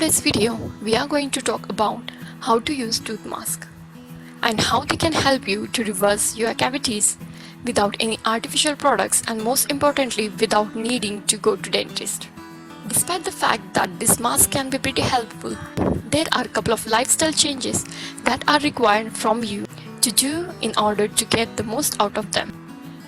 today's video, we are going to talk about how to use tooth mask and how they can help you to reverse your cavities without any artificial products and most importantly without needing to go to dentist. Despite the fact that this mask can be pretty helpful, there are a couple of lifestyle changes that are required from you to do in order to get the most out of them.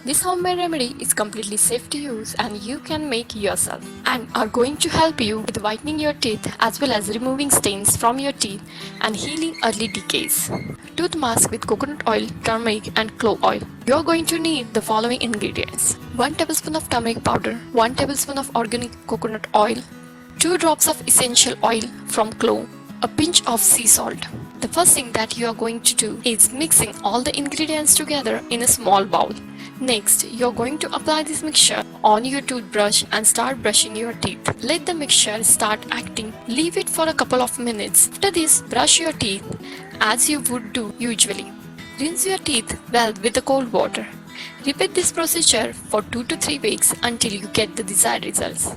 This homemade remedy is completely safe to use and you can make yourself and are going to help you with whitening your teeth as well as removing stains from your teeth and healing early decays. Tooth mask with coconut oil, turmeric and clove oil. You are going to need the following ingredients: 1 tablespoon of turmeric powder, 1 tablespoon of organic coconut oil, 2 drops of essential oil from clove, a pinch of sea salt. The first thing that you are going to do is mixing all the ingredients together in a small bowl. Next, you're going to apply this mixture on your toothbrush and start brushing your teeth. Let the mixture start acting. Leave it for a couple of minutes. After this, brush your teeth as you would do usually. Rinse your teeth well with the cold water. Repeat this procedure for 2 to 3 weeks until you get the desired results.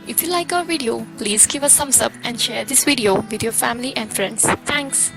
If you like our video, please give us thumbs up and share this video with your family and friends. Thanks.